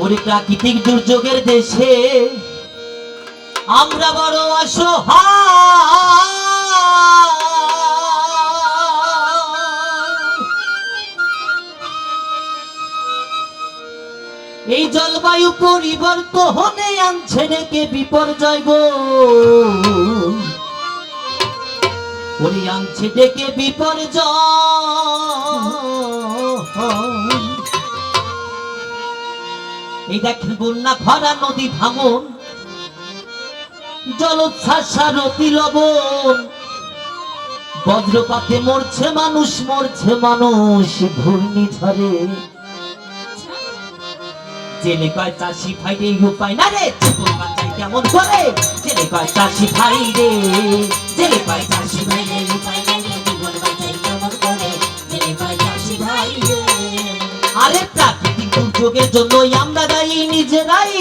ওরে প্রাকৃতিক দুর্যোগের দেশে আমরা বড় অসহায়। এই জলবায়ু পরিবর্তনে আনছে ডেকে বিপর্যয় গো, ওরে আনছে ডেকে বিপর্যয়। এই দেখেন বন্যা, খরা, নদী ভাঙন, জলোচ্ছ্বাস, অতি লবণ, বজ্রপাতে মরছে মানুষ, মরছে মানুষ ঘূর্ণিঝড়ে। জেলে কয় চাষি ভাই রে উপায় না রে, জীবন বাঁচাই কেমন করে? জেলে কয় চাষি ভাই রে, জেলে কয় চাষি ভাই রে উপায় না রে, জীবন বাঁচাই কেমন করে? জেলে কয় চাষি ভাই রে। আরে প্রাকৃতিক দুর্যোগের জন্যই আমরা দায়ী নিজেরাই।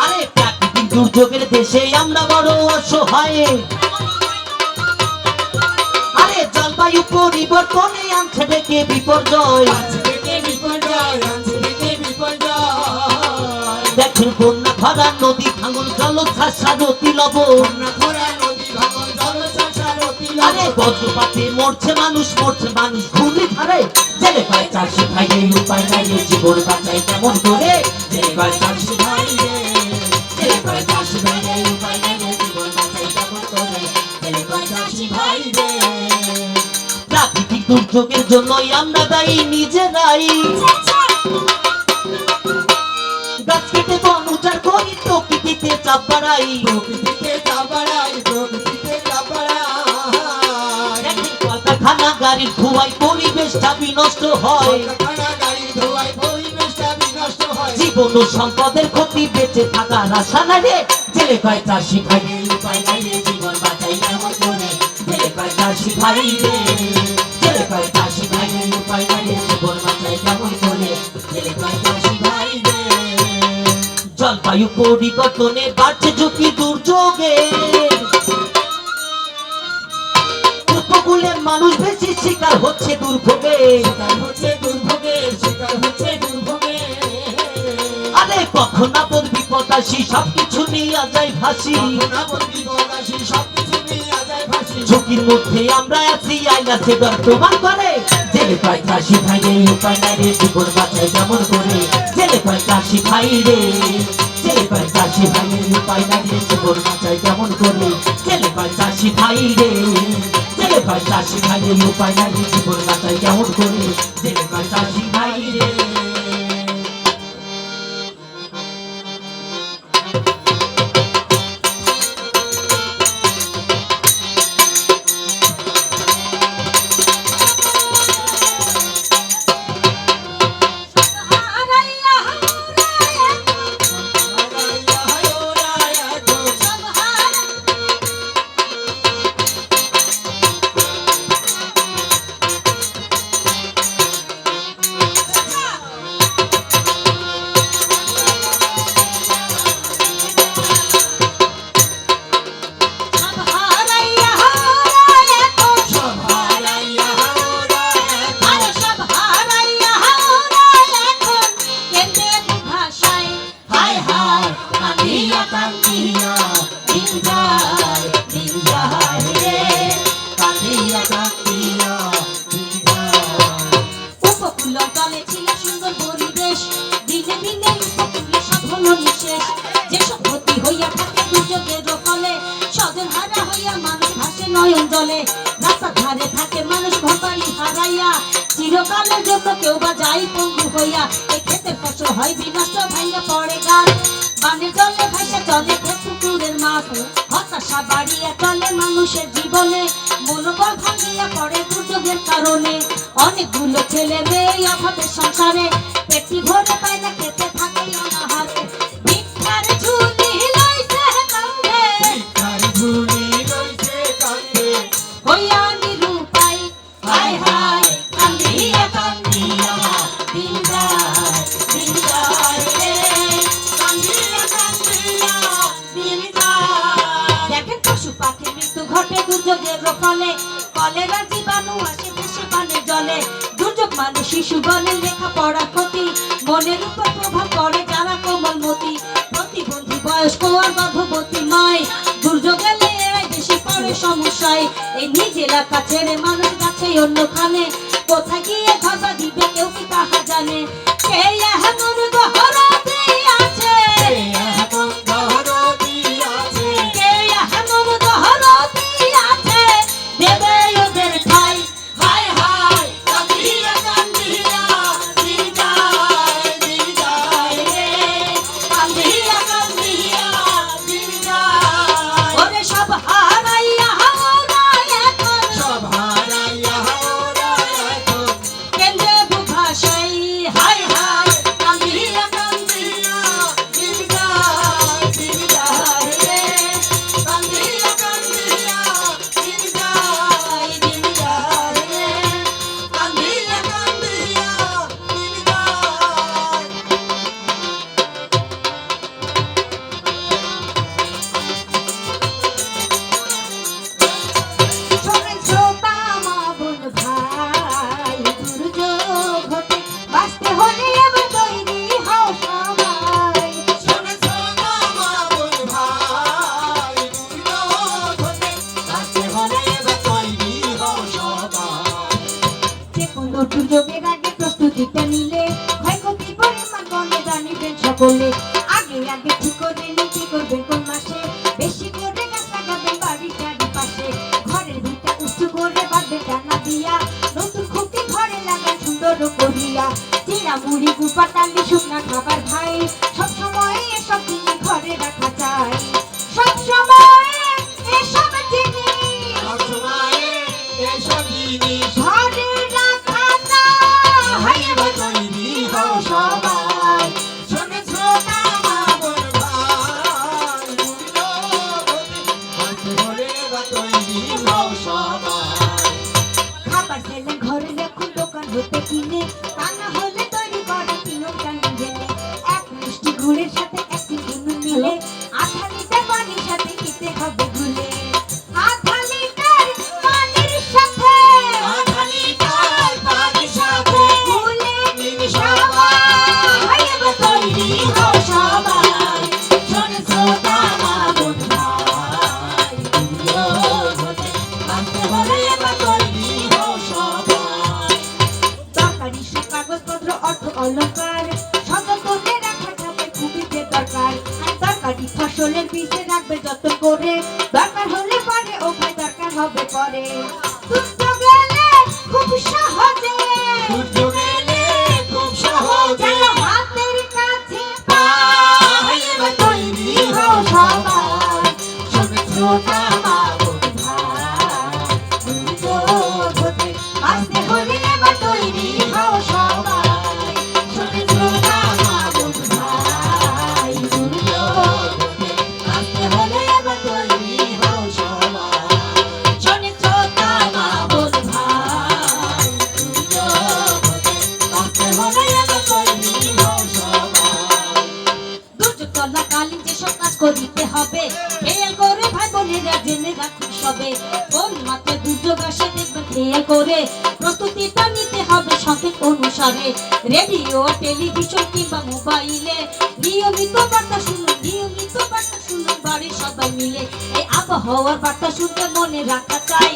আরে প্রাকৃতিক দুর্যোগের দেশে আমরা বড় অসহায়। আরে জলবায়ু পরিবর্তনে আনছে ডেকে বিপর্যয়। দেখেন বন্যা, খরা, নদী ভাঙন, জলোচ্ছ্বাস, অতি লবণ, আরে বজ্রপাতে মরছে মানুষ, মরছে মানুষ ঘূর্ণিঝড়ে। জেলে কয় চাষি ভাই রে উপায় নাই রে, জীবন বাঁচাই কেমন করে? জেলে কয় চাষি ভাই রে, জেলে কয় চাষি ভাই রে উপায় নাই রে, জীবন বাঁচাই কেমন করে? জেলে কয় চাষি ভাই রে। প্রাকৃতিক দুর্যোগের জন্যই আমরা দায়ী নিজেরাই। গাছ কেটে বন উজাড় করি, প্রকৃতিতে চাপ বাড়াই, প্রকৃতিতে চাপ বাড়াই, প্রকৃতিতে চাপ বাড়াই। কলকারখানা, গাড়ির ধোঁয়ায় পরিবেশটা বিনষ্ট হয়, জীবন ও সম্পদের ক্ষতি, বেঁচে থাকার আশা নাই রে। জেলে কয় চাষি ভাই রে উপায় নাই রে, জীবন বাঁচাই কেমন করে? জেলে কয় চাষি ভাই রে, জেলে কয় চাষি ভাই রে উপায় নাই রে, জীবন বাঁচাই কেমন করে? জেলে কয় চাষি ভাই রে। জলবায়ু পরিবর্তনে বাড়ছে ঝুঁকি দুর্যোগে, উপকূলের মানুষ বেশি শিকার হচ্ছে দুর্ভোগে, শিকার হচ্ছে দুর্ভোগে, শিকার হচ্ছে দুর্ভোগে। আরে কখন আপদ বিপদ আসি, সবকিছু নিয়ে যায় ভাসি, ঝুঁকির মধ্যে আমরা আছি, আইন আছে বর্তমান করে। জেলে কয় চাষি ভাই রে উপায় নাই রে, জীবন বাঁচাই কেমন করে? জেলে কয় চাষি ভাই রে, জেলে কয় চাষি ভাই রে উপায় নাই রে, জীবন বাঁচাই কেমন করে? জেলে কয় চাষি ভাই রে, জেলে কয় চাষি ভাই রে উপায় নাই রে, জীবন বাঁচাই কেমন করে? জেলে কয় চাষি ভাই রে। চিরকালের জন্য কেউ বা যাই পঙ্গু হইয়া, এই ক্ষেতের ফসল হয় বিনষ্ট, ভাইয়া পড়ে গাছ, বানের জলে ভাইসা চলে ক্ষেত পুকুরের মাছ, হতাশা বাড়িয়া চলে মানুষের জীবনে, মনোবল ভাঙিয়া পড়ে দুর্যোগের কারণে। অনেকগুলো ছেলে মেয়ে অভাবের সংসারে, পেটি ভরে পায় না, খেতে থাকে অনাহারে। হায় হায় কান্দিয়া কান্দিয়া দিন যায় রে কান্দিয়া কান্দিয়া দিন যায়। দেখেন পশু পাখির মৃত্যু ঘটে দুর্যোগের ফলে, কলেরা জীবাণু আসে ভেসে পানির জলে। দুর্যোগ মানে শিশু গণের লেখাপড়া ক্ষতি, মনের উপর প্রভাব পড়ে যারা কোমলমতি, প্রতিবন্ধী বয়স্ক আর গর্ভবতী মায়। দুর্যোগ এলে এরাই বেশি পড়ে সমস্যায়। এই নিজ এলাকা ছেড়ে মানুষ যাচ্ছে অন্যখানে, কোথায় গিয়ে ধরা দিবে কেউ কি তাহা জানে। কে এমন গহরতি আছে, কে এমন গহরতি আছে, দেবে ওদের ঠাই। হায় হায় কান্দিয়া কান্দিয়া দিন যায় রে কান্দিয়া কান্দিয়া দিন যায়। ওরে সব হারাইয়া হারাই এখন, কেন্দ্রে বুভাসাই। হায় হায় কান্দিয়া কান্দিয়া দিন যায় রে কান্দিয়া কান্দিয়া দিন যায় রে কান্দিয়া কান্দিয়া দিন যায়। শোনেন শ্রোতা মা বোন ভাই, দুর্যোগ ঘটে বাঁচতে হলে এবার তৈরি হও সবাই। শোনেন শ্রোতা মা বোন ভাই, দুর্যোগ ঘটে বাঁচতে হলে এবার তৈরি হও সবাই। যে কোনো দুর্যোগের আগে প্রস্তুতিটা নিলে ক্ষয়ক্ষতির পরিমাণ কমে জানিবেন সকলে। আগে আগে ঠিক করে নিন কি করবেন কোন মাসে, বেশি করে গাছ লাগাবেন বাড়ির চারিপাশে। ঘরের ভিতর উঁচু করে বাঁধবেন ডানা দিয়া, নতুন খুঁটি ঘরে লাগান সুন্দর করিয়া। চিরা মুড়ি গুপা তালি শুকনা খাবার ভাই, সবসময় এসব জিনিস ঘরে রাখা চাই। সবসময় এসব জিনিস ঘরে রাখা চাই। এবার তৈরি হও সবাই। শোনেন শ্রোতা মা বোন ভাই, খাবার খেলেন ঘরে রাখুন দোকান হতে কিনে, তা না হলে তৈরি করা নিয়ম জানেন জেনে। এক মিষ্টি গুড়ের সাথে একটি নুন মিলে, আধা লিটার পানির সাথে খেতে হবে গুলে। আধা লিটার পানির সাথে গুলে নিন সবাই। এবার তৈরি হও সবাই। শোনেন শ্রোতা মা বোন ভাই, দুর্যোগ ঘটে বাঁচতে হলে এবার তৈরি হও সবাই। দরকারি সব কাগজপত্র অর্থ অলংকার সতর্কতে রাখা থাকে খুবই যে দরকার। আর দরকারি ফসলের বীজে রাখবে যত্ন করে, দরকার হলে পরে ও ভাই দরকার হবে পরে। দুর্যোগ এলে খুব সহজে যেন হাতের কাছে পাই। এবার তৈরি হও সবাই। শোনেন শ্রোতা মা বোন ভাই, দুর্যোগ ঘটে বাঁচতে হলে এবার তৈরি হও সবাই। শোনেন শ্রোতা মা বোন ভাই, দুর্যোগ ঘটে বাঁচতে হলে এবার তৈরি হও সবাই। শোনেন শ্রোতা মা বোন ভাই, দুর্যোগ ঘটে বাঁচতে হলে এবার তৈরি হও সবাই। দুর্যোগ চলাকালীন যেসব কাজ করিতে হবে, খেয়াল করে ভাই বোনেরা জেনে রাখুন সবে। কোন মাত্রে দুর্যোগ আসে দেখবেন খেয়াল করে, প্রস্তুতিটা নিতে হবে সঠিক অনুসারে। রেডিও টেলিভিশন কিংবা মোবাইলে নিয়মিত বার্তা শুনুন বাড়ির সবাই মিলে। এই আবহাওয়ার বার্তা শুনতে মনে রাখা চাই,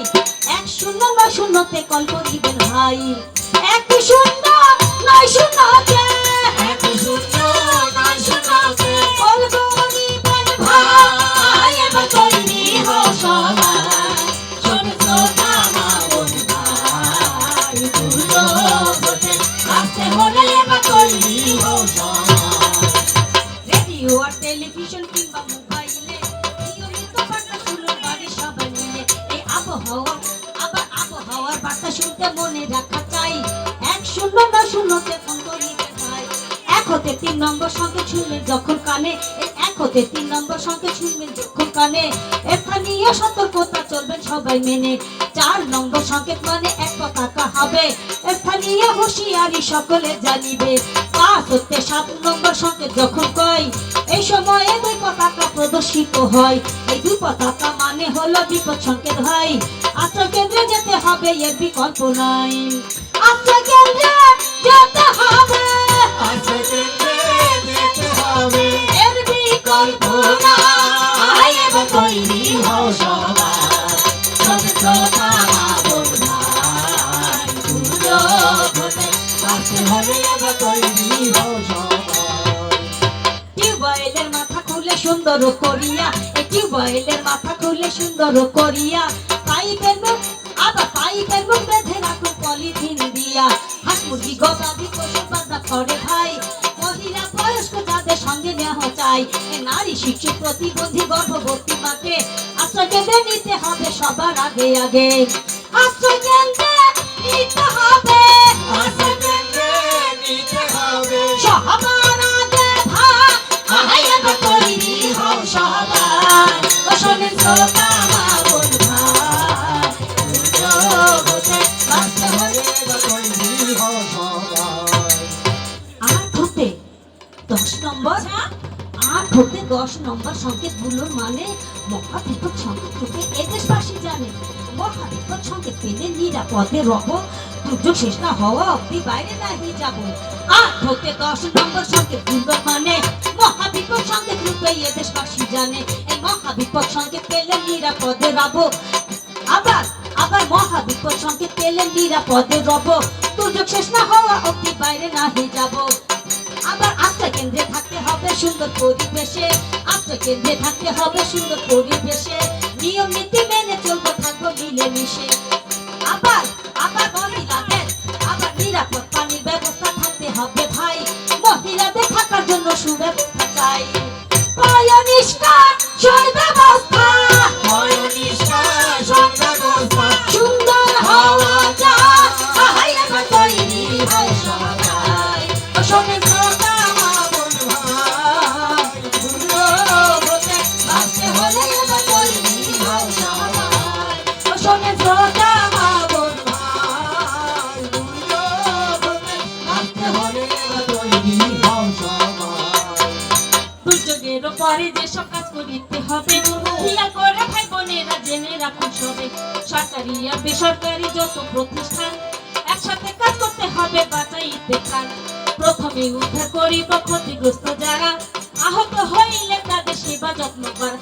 109 কল করিবেন ভাই। 109 কল করিবেন ভাই। এবার তৈরি হও সবাই। শোনেন শ্রোতা মা বোন ভাই, দুর্যোগ ঘটে বাঁচতে হলে এবার তৈরি হও সবাই। রেডিও আর টেলিভিশন কিংবা মোবাইলে নিয়মিত বার্তা শুনুন বাড়ির সবাই মিলে। এই আবহাওয়ার বার্তা শুনতে মনে রাখা চাই, 109 ফোন করিতে চাই। 1 হতে 3 নম্বর সংখ্যা শুনলে যখন কানে, এই এক হতে 3 নম্বর সংকেত শুনবেন যখন কানে, স্থানীয় সতর্কতা চলবেন সবাই মেনে। 4 নম্বর সংকেত মানে এক পতাকা হবে, স্থানীয় হুঁশিয়ারি সকলে জানিবে। 5 হতে 7 নম্বর সংকেত যখন কয়, এই সময়ে 2 পতাকা প্রদর্শিত হয়। এই 2 পতাকা মানে হলো বিপদ সংকেত হয়। আশ্রয় কেন্দ্রে যেতে হবে, এর বিকল্প নাই। আশ্রয় কেন্দ্রে যেতে হবে, এর বিকল্প নাই। এবার তৈরি হও সবাই, সতর্কতা বল ভাই, দুর্যোগ হতে বাঁচতে হলে এবার তৈরি হও সবাই। টিউবওয়েলের মাথা খুলে সুন্দর করিয়া, এই টিউবওয়েলের মাথা খুলে সুন্দর করিয়া, পাইপের মুখ আবার পাইপের মুখ বেঁধে রাখুন পলিথিন দিয়া। হাঁস মুরগি গবাদি পশু বাধা করে ভাই, মহিলা বয়স্ক যাদের সঙ্গে নেওয়া চাই। এ নারী শিশু প্রতিবন্ধী গর্ভবতী মাকে আশ্রয় কেন্দ্রে নিতে হবে সবার আগে আগে। আশ্রয় কেন্দ্রে নিতে হবে, আশ্রয় কেন্দ্রে নিতে হবে সবার আগে ভাই। এবার তৈরি হও সবাই, ও শোনেন শ্রোতা মা বোন ভাই, দুর্যোগ হতে বাঁচতে হলে এবার তৈরি হও সবাই। 8 হতে 10 নম্বর 8 হতে 10 নম্বর সংকেতগুলোর মানে মহাবিপদ সংকেত থেকে এদেশবাসী জানে। মহাবিপদ সংকেত পেলে নিরাপদে রব, দুর্যোগ শেষ না হওয়া অব্দি বাইরে না হয়ে যাব। 8 হতে 10 নম্বর সংকেতগুলোর মানে মহাবিপদ সংকেত রূপে এদেশবাসী জানে। এই মহাবিপদ সংকেত পেলে নিরাপদে রব, আবার আবার মহাবিপদ সংকেত পেলে নিরাপদে রব, দুর্যোগ শেষ না হওয়া অব্দি বাইরে না হয়ে যাব। আবার আশ্রয় কেন্দ্রে থাকতে হবে সুন্দর পরিবেশে, আশ্রয় কেন্দ্রে থাকতে হবে সুন্দর পরিবেশে, নিয়ম নীতি মেনে চলবো থাকবো মিলেমিশে। আবার আবার মহিলাদের আবার নিরাপদ পানির ব্যবস্থা থাকতে হবে ভাই, মহিলাদের থাকার জন্য সুব্যবস্থা চাই। পয়ঃনিষ্কাশন ব্যবস্থা, পয়ঃনিষ্কাশন ব্যবস্থা সুন্দর হওয়া চাই। এবার তৈরি হয় সবাই, ও শোনেন শ্রোতা মা বোন ভাই, দুর্যোগ হতে বাঁচতে হলে এবার তৈরি হও সবাই। ও শোনেন শ্রোতা মা বোন ভাই, দুর্যোগ হতে বাঁচতে হলে এবার তৈরি হও সবাই। দুর্যোগের পরে যেসব কাজ করিতে হবে, খেয়াল করে ভাই বোনেরা জেনে রাখুন সবে। সরকারি আর বেসরকারি যত প্রতিষ্ঠান, একসাথে কাজ করতে হবে বাঁচাইতে প্রাণ। প্রথমে উদ্ধার করিব ক্ষতিগ্রস্ত যারা, আহত হইলে তাদের সেবা যত্ন করা।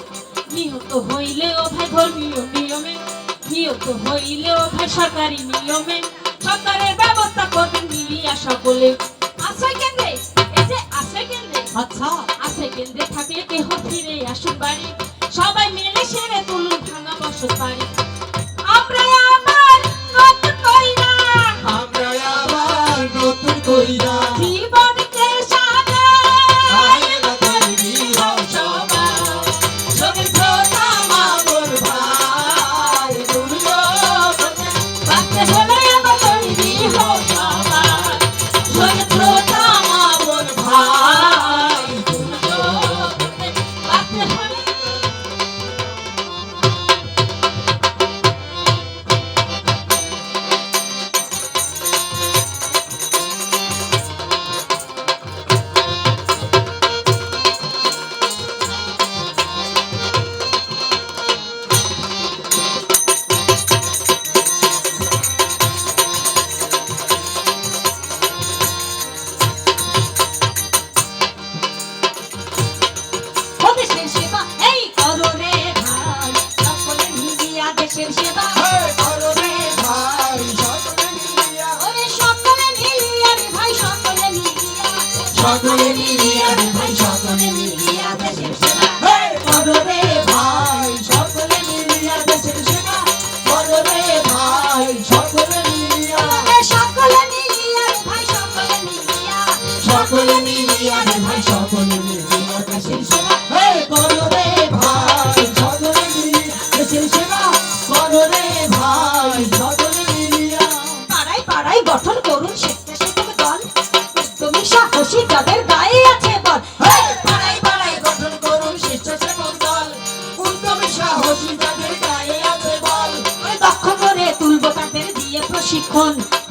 নিহত হইলেও ভাই ধর্মীয় নিয়মে, নিহত হইলেও ভাই সরকারি নিয়মে, সরকারের ব্যবস্থা করবেন মিলিয়া সকলে। আশ্রয় কেন্দ্রে, এই যে আশ্রয় কেন্দ্রে, আচ্ছা আশ্রয় কেন্দ্রে থাকলে কেহ ফিরে আসুন বাড়ি, সবাই মিলে সেরে তুলুন ভাঙা বসত বাড়ি। আমরা আবার নতুন কইরা, আমরা আবার নতুন কইরা জীবনকে সাজাই। এবার তৈরি হও সবাই, শোনেন শ্রোতা মা বোন ভাই, দুর্যোগ হতে বাঁচতে হলে এবার তৈরি হও সবাই, শোনেন শ্রোতা মা বোন ভাই, দুর্যোগ হতে বাঁচতে হলে। দেশের সেবা এই করো রে ভাই, সকলে মিলিয়া দেশের সেবা করো রে ভাই, সকলে মিলিয়া, ওরে সকলে মিলিয়া রে ভাই, সকলে মিলিয়া, সকলে মিলিয়া রে ভাই, সকলে মিলিয়া দেশের সেবা করো রে ভাই, সকলে মিলিয়া দেশের সেবা করো রে ভাই, সকলে মিলিয়া, ওরে সকলে মিলিয়া রে ভাই, সকলে মিলিয়া, সকলে মিলিয়া রে ভাই, সকলে মিলিয়া দেশের সেবা করো রে ভাই, সকলে মিলিয়া দেশের সেবা করো রে ভাই, সকলে মিলিয়া। পাড়ায় পাড়ায় গঠন করুন স্বেচ্ছাসেবক দল, একদমই সাহসী যাদের গায়ে আছে বল। পাড়ায় পাড়ায় গঠন করুন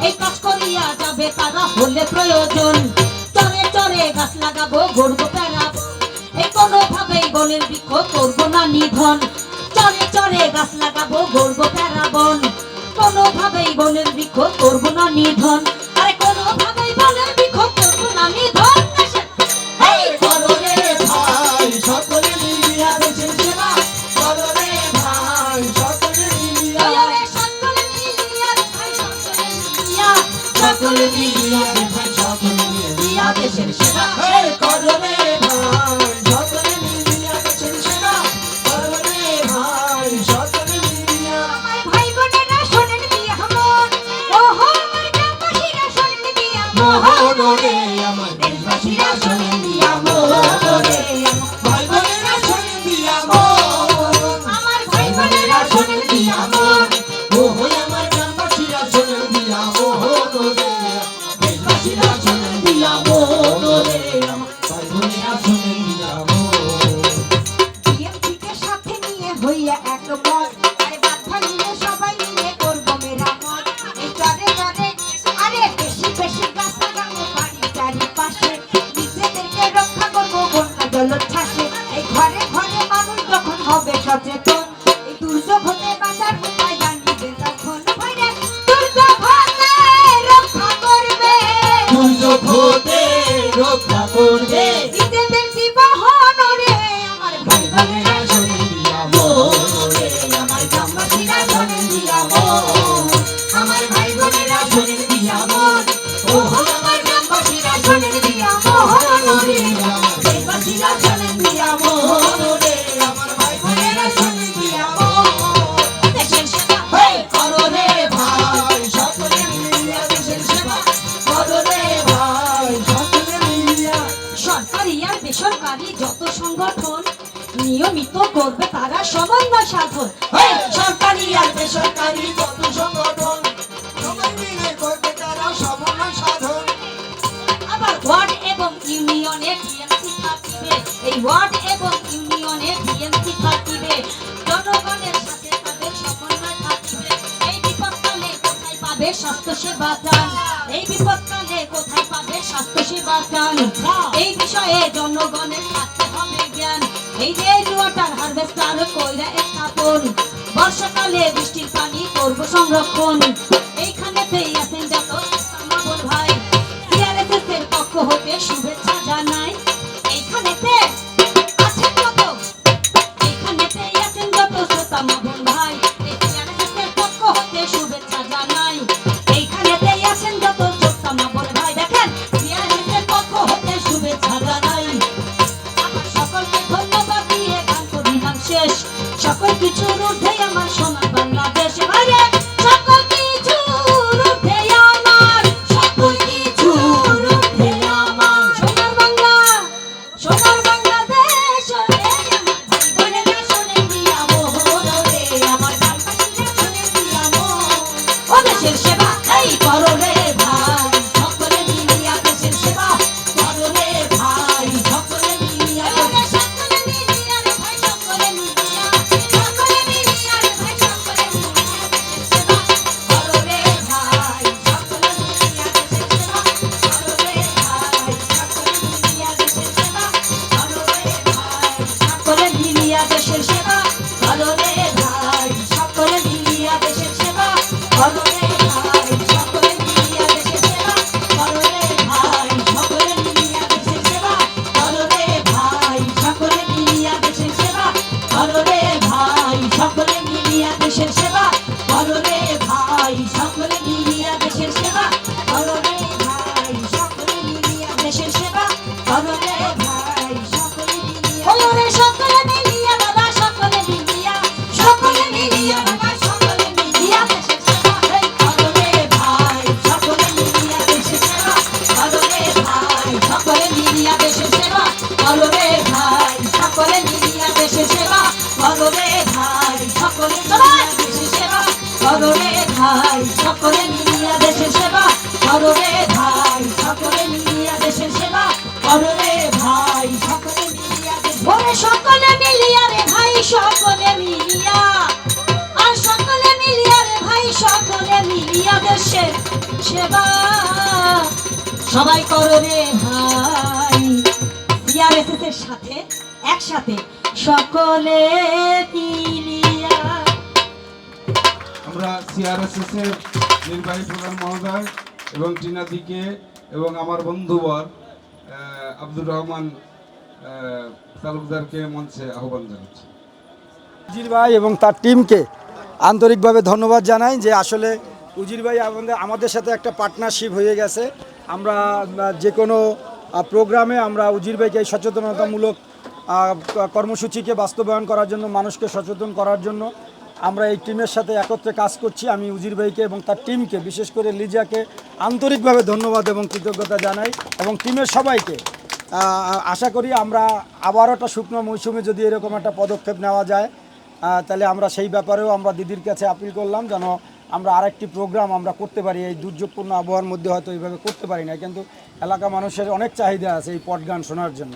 এই কাজ করিয়া যাবে তারা হলে প্রয়োজন চরে চরে গাছ লাগাবো গড়বো প্যারা এই কোনোভাবেই বনের বৃক্ষ করবো না নিধন চরে চরে গাছ লাগাবো গড়বো প্যারা বন কোনোভাবেই বনের বৃক্ষ করবো না নিধন আরে কোনোভাবেই বনের বৃক্ষ করবো না নিধন এই করো রে ভাই সকলে মিলিয়া দেশের সেবা করো রে ভাই সকলে মিলিয়া সকলে মিলিয়া রে ভাই সকলে মিলিয়া সকলে মিলিয়া রে ভাই সকলে মিলিয়া দেশের সেবা এই করো রে ভাই সকলে মিলিয়া দেশের সেবা করো রে ভাই সকলে মিলিয়া আমার ভাই বোনেরা শোনেন দিয়া মন ওহো আমার গ্রামবাসীরা শোনেন দিয়া মোহন রে আমার দেশবাসীরা শোনেন দিয়া মোহন রে ভাই বোনেরা শোনেন দিয়া মোহন আমার ভাই ভাই বোনেরা শোনেন দিয়া মোহন ওহো আমার গ্রামবাসীরা শোনেন দিয়া মোহন রে দেশবাসীরা শোনেন দিয়া মোহন রে ভাই বোনেরা শোনেন দিয়া মোহন বিএমপিকে সাথে নিয়ে হইয়া একমত আরে বাধা নিয়ে সবাই মিলে করবো মেরামত এই চরে চরে আরে বেশি বেশি গাছ লাগাবো বাড়ির চারিপাশে নিজেদেরকে রক্ষা করবো বন্যা জলোচ্ছ্বাসে এই ঘরে ঘরে মানুষ যখন হবে সচেতন এই দুর্যোগ হতে বাঁচার উপায় জানিবে তখন ভাইরে দুর্যোগ হতে রক্ষা করবে দুর্যোগ হতে রক্ষা করবে নিজেদের জীবন রে আমার ভাই ভাই বোনেরা শোনেন দিয়া মোহন রে আমার গ্রামবাসীরা শোনেন দিয়া মোহন আমার ভাই বোনেরা শোনেন দিয়া মোহন ওহো আমার গ্রামবাসীরা শোনেন দিয়া মোহন রে আমার দেশবাসীরা শোনেন দিয়া মোহন রে আমার ভাই বোনেরা শোনেন দিয়া মোহন দেশের সেবা এই করো রে ভাই সকলে মিলিয়া দেশের সেবা করো রে ভাই সকলে মিলিয়া সরকারি আর বেসরকারি যত সংগঠন নিয়মিত করবে তারা সমন্বয় সাধন এই সরকারি আর বেসরকারি যত সংগঠন সবাই মিলে করবে তারা সমন্বয় সাধন আবার ওয়ার্ড এবং ইউনিয়নে ডিএমসি থাকিবে এই ওয়ার্ড এবং ইউনিয়নে ডিএমসি থাকিবে জনগণের সাথে তাদের সমন্বয় থাকিবে এই বিপদকালে কোথায় পাবে স্বাস্থ্য সেবা দান এই বিপদকালে কোথায় পাবে স্বাস্থ্য সেবা দান এই বিষয়ে জনগণের থাকতে হবে জ্ঞান এই যে ওয়াটার হারভেস্টার কইরা স্থাপন বর্ষাকালে বৃষ্টির পানি করব সংরক্ষণ এইখানেতেই আছেন যত মামুন ভাই সিআরএসএস এর পক্ষ হতে শুভেচ্ছা জানাই এইখানেতে আছেন যত এইখানেতেই আছেন যত শ্রোতা মামুন ভাই এই সিআরএসএস এর পক্ষ হতে শুভেচ্ছা জানাই এইখানেতেই আছেন যত শ্রোতা মামুন ভাই দেখেন সিআরএসএস এর পক্ষ হতে শুভেচ্ছা জানাই আমার সকলকে ধন্যবাদ দিয়ে গান করিলাম শেষ সকল কিছুর ঊর্ধ্বে আমার সোনার বাংলাদেশ ভাইরে সকল কিছুর ঊর্ধ্বে সেবা সবাই করো রে ভাই। সিআরএসএস এর সাথে একসাথে সকলে মিলিয়া। আমরা সিআরএসএস এর নির্বাহী প্রধান মহোদয় এবং টিনাদিকে এবং আমার বন্ধুবর আব্দুর রহমান তালুকদারকে মঞ্চে আহ্বান জানাচ্ছি। উজির ভাই এবং তার টিমকে আন্তরিকভাবে ধন্যবাদ জানাই যে আসলে উজির ভাই আমাদের সাথে একটা পার্টনারশিপ হয়ে গেছে। আমরা যে কোনো প্রোগ্রামে আমরা উজির ভাইকে এই সচেতনতামূলক কর্মসূচিকে বাস্তবায়ন করার জন্য, মানুষকে সচেতন করার জন্য আমরা এই টিমের সাথে একত্রে কাজ করছি। আমি উজির ভাইকে এবং তার টিমকে, বিশেষ করে লিজাকে আন্তরিকভাবে ধন্যবাদ এবং কৃতজ্ঞতা জানাই এবং টিমের সবাইকে। আশা করি আমরা আবারও একটা শুকনো মৌসুমে যদি এরকম একটা পদক্ষেপ নেওয়া যায়, তাহলে আমরা সেই ব্যাপারেও আমরা দিদির কাছে আপিল করলাম যেন আমরা আরেকটি প্রোগ্রাম আমরা করতে পারি। এই দুর্যোগপূর্ণ আবহাওয়ার মধ্যে হয়তো এইভাবে করতে পারি না, কিন্তু এলাকা মানুষের অনেক চাহিদা আছে এই পট গান শোনার জন্য।